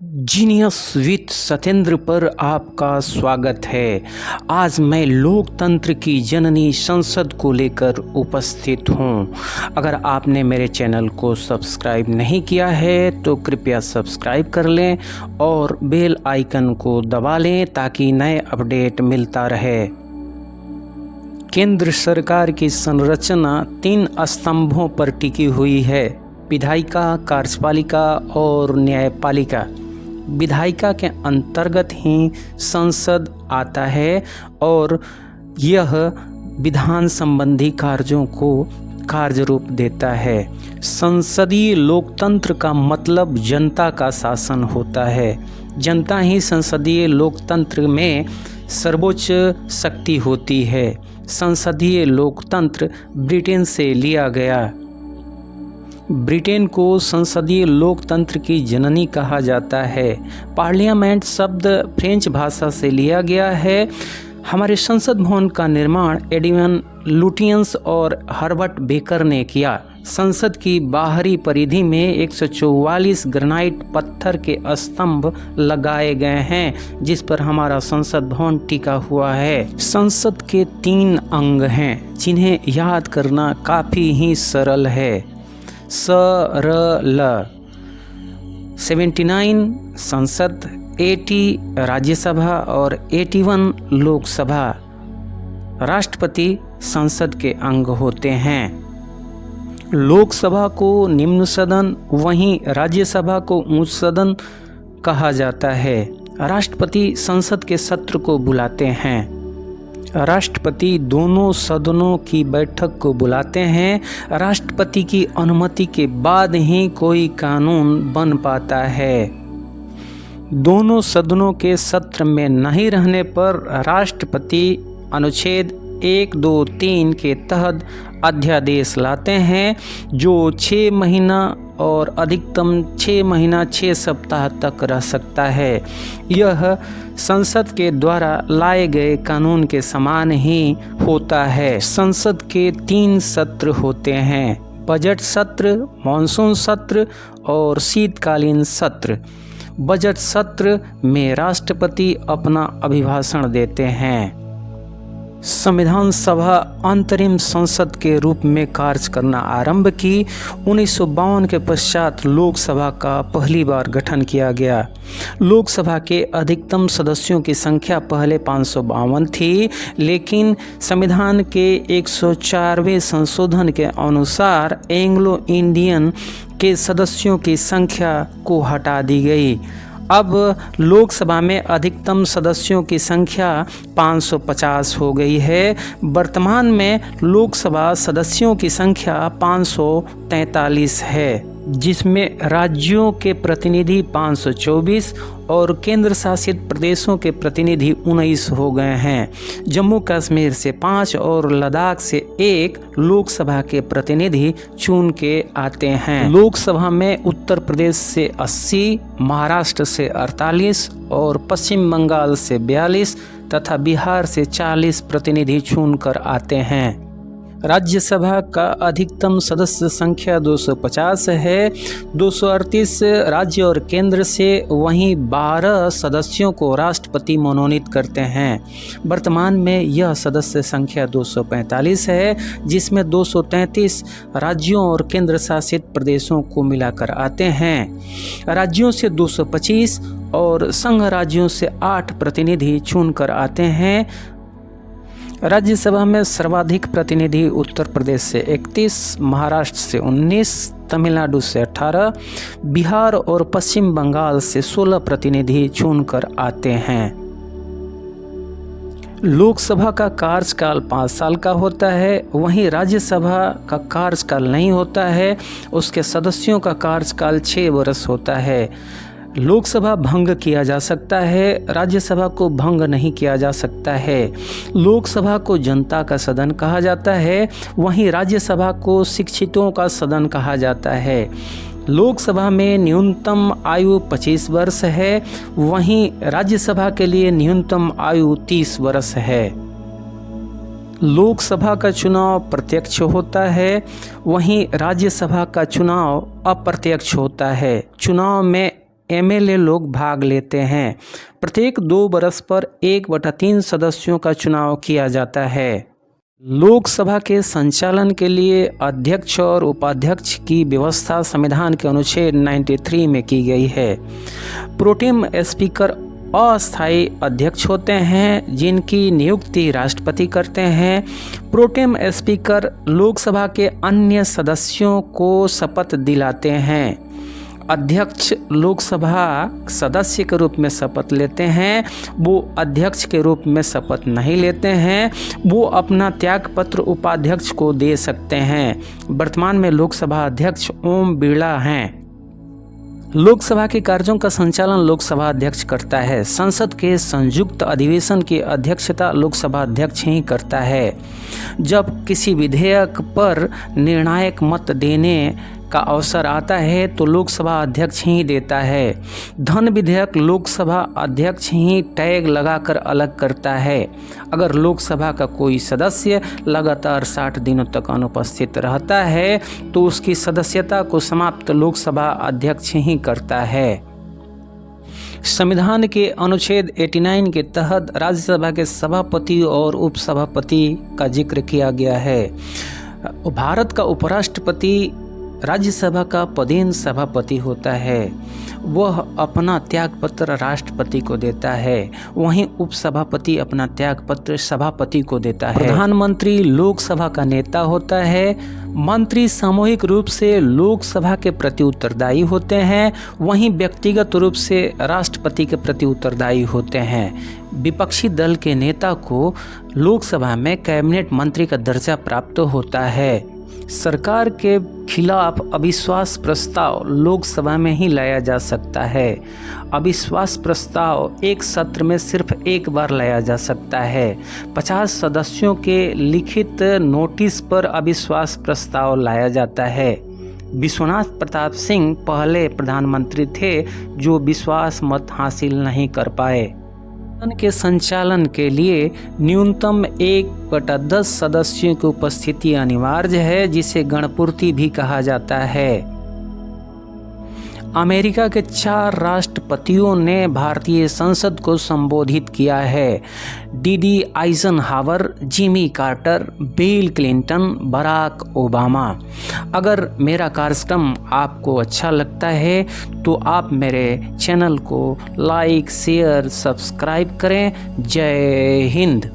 Genius with Satyendra पर आपका स्वागत है। आज मैं लोकतंत्र की जननी संसद को लेकर उपस्थित हूँ। अगर आपने मेरे चैनल को सब्सक्राइब नहीं किया है तो कृपया सब्सक्राइब कर लें और बेल आइकन को दबा लें ताकि नए अपडेट मिलता रहे। केंद्र सरकार की संरचना 3 स्तंभों पर टिकी हुई है: विधायिका, कार्यपालिका और न्यायपालिका। विधायिका के अंतर्गत ही संसद आता है और यह विधान संबंधी कार्यों को कार्य रूप देता है। संसदीय लोकतंत्र का मतलब जनता का शासन होता है। जनता ही संसदीय लोकतंत्र में सर्वोच्च शक्ति होती है। संसदीय लोकतंत्र ब्रिटेन से लिया गया। ब्रिटेन को संसदीय लोकतंत्र की जननी कहा जाता है। पार्लियामेंट शब्द फ्रेंच भाषा से लिया गया है। हमारे संसद भवन का निर्माण एडविन लुटियंस और हर्बर्ट बेकर ने किया। संसद की बाहरी परिधि में 144 ग्रेनाइट पत्थर के स्तंभ लगाए गए हैं जिस पर हमारा संसद भवन टिका हुआ है। संसद के 3 अंग हैं जिन्हें याद करना काफ़ी ही सरल है। सरल 79 संसद, 80 राज्यसभा और 81 लोकसभा। राष्ट्रपति संसद के अंग होते हैं। लोकसभा को निम्न सदन, वहीं राज्यसभा को उच्च सदन कहा जाता है। राष्ट्रपति संसद के सत्र को बुलाते हैं। राष्ट्रपति दोनों सदनों की बैठक को बुलाते हैं। राष्ट्रपति की अनुमति के बाद ही कोई कानून बन पाता है। दोनों सदनों के सत्र में नहीं रहने पर राष्ट्रपति अनुच्छेद 1, 2, 3 के तहत अध्यादेश लाते हैं जो 6 महीना और अधिकतम 6 महीना 6 सप्ताह तक रह सकता है। यह संसद के द्वारा लाए गए कानून के समान ही होता है। संसद के 3 सत्र होते हैं: बजट सत्र, मॉनसून सत्र और शीतकालीन सत्र। बजट सत्र में राष्ट्रपति अपना अभिभाषण देते हैं। संविधान सभा अंतरिम संसद के रूप में कार्य करना आरंभ की। 1952 के पश्चात लोकसभा का पहली बार गठन किया गया। लोकसभा के अधिकतम सदस्यों की संख्या पहले 552 थी, लेकिन संविधान के 104वें संशोधन के अनुसार एंग्लो इंडियन के सदस्यों की संख्या को हटा दी गई। अब लोकसभा में अधिकतम सदस्यों की संख्या 550 हो गई है। वर्तमान में लोकसभा सदस्यों की संख्या 543 है, जिसमें राज्यों के प्रतिनिधि 524 और केंद्र शासित प्रदेशों के प्रतिनिधि 19 हो गए हैं। जम्मू कश्मीर से 5 और लद्दाख से 1 लोकसभा के प्रतिनिधि चुन के आते हैं। लोकसभा में उत्तर प्रदेश से 80, महाराष्ट्र से 48 और पश्चिम बंगाल से 42 तथा बिहार से 40 प्रतिनिधि चुनकर आते हैं। राज्यसभा का अधिकतम सदस्य संख्या 250 है। 238 राज्य और केंद्र से, वहीं 12 सदस्यों को राष्ट्रपति मनोनीत करते हैं। वर्तमान में यह सदस्य संख्या 245 है, जिसमें 233 राज्यों और केंद्र शासित प्रदेशों को मिलाकर आते हैं। राज्यों से 225 और संघ राज्यों से 8 प्रतिनिधि चुनकर आते हैं। राज्यसभा में सर्वाधिक प्रतिनिधि उत्तर प्रदेश से 31, महाराष्ट्र से 19, तमिलनाडु से 18, बिहार और पश्चिम बंगाल से 16 प्रतिनिधि चुनकर आते हैं। लोकसभा का कार्यकाल 5 साल का होता है, वहीं राज्यसभा का कार्यकाल नहीं होता है। उसके सदस्यों का कार्यकाल 6 वर्ष होता है। लोकसभा भंग किया जा सकता है, राज्यसभा को भंग नहीं किया जा सकता है। लोकसभा को जनता का सदन कहा जाता है, वहीं राज्यसभा को शिक्षितों का सदन कहा जाता है। लोकसभा में न्यूनतम आयु 25 वर्ष है, वहीं राज्यसभा के लिए न्यूनतम आयु 30 वर्ष है। लोकसभा का चुनाव प्रत्यक्ष होता है, वहीं राज्यसभा का चुनाव अप्रत्यक्ष होता है। चुनाव में एमएलए लोग भाग लेते हैं। प्रत्येक 2 वर्ष पर 1/3 सदस्यों का चुनाव किया जाता है। लोकसभा के संचालन के लिए अध्यक्ष और उपाध्यक्ष की व्यवस्था संविधान के अनुच्छेद 93 में की गई है। प्रोटेम स्पीकर अस्थायी अध्यक्ष होते हैं जिनकी नियुक्ति राष्ट्रपति करते हैं। प्रोटेम स्पीकर लोकसभा के अन्य सदस्यों को शपथ दिलाते हैं। अध्यक्ष लोकसभा सदस्य के रूप में शपथ लेते हैं, वो अध्यक्ष के रूप में शपथ नहीं लेते हैं। वो अपना त्यागपत्र उपाध्यक्ष को दे सकते हैं। वर्तमान में लोकसभा अध्यक्ष ओम बिरला हैं। लोकसभा के कार्यों का संचालन लोकसभा अध्यक्ष करता है। संसद के संयुक्त अधिवेशन की अध्यक्षता लोकसभा अध्यक्ष ही करता है। जब किसी विधेयक पर निर्णायक मत देने का अवसर आता है तो लोकसभा अध्यक्ष ही देता है। धन विधेयक लोकसभा अध्यक्ष ही टैग लगाकर अलग करता है। अगर लोकसभा का कोई सदस्य लगातार 60 दिनों तक अनुपस्थित रहता है तो उसकी सदस्यता को समाप्त लोकसभा अध्यक्ष ही करता है। संविधान के अनुच्छेद 89 के तहत राज्यसभा के सभापति और उपसभापति का जिक्र किया गया है। भारत का उपराष्ट्रपति राज्यसभा का पदेन सभापति होता है। वह अपना त्यागपत्र राष्ट्रपति को देता है। वहीं उपसभापति अपना त्यागपत्र सभापति को देता है। प्रधानमंत्री लोकसभा का नेता होता है। मंत्री सामूहिक रूप से लोकसभा के प्रति उत्तरदायी होते हैं, वहीं व्यक्तिगत रूप से राष्ट्रपति के प्रति उत्तरदायी होते हैं। विपक्षी दल के नेता को लोकसभा में कैबिनेट मंत्री का दर्जा प्राप्त होता है। सरकार के खिलाफ अविश्वास प्रस्ताव लोकसभा में ही लाया जा सकता है। अविश्वास प्रस्ताव एक सत्र में सिर्फ एक बार लाया जा सकता है। 50 सदस्यों के लिखित नोटिस पर अविश्वास प्रस्ताव लाया जाता है। विश्वनाथ प्रताप सिंह पहले प्रधानमंत्री थे जो विश्वास मत हासिल नहीं कर पाए। सदन के संचालन के लिए न्यूनतम 1/10 सदस्यों की उपस्थिति अनिवार्य है, जिसे गणपूर्ति भी कहा जाता है। अमेरिका के 4 राष्ट्रपतियों ने भारतीय संसद को संबोधित किया है। DD Eisenhower, Jimmy Carter, Bill Clinton, Barack Obama. अगर मेरा कार्यक्रम आपको अच्छा लगता है तो आप मेरे चैनल को लाइक, शेयर, सब्सक्राइब करें। जय हिंद।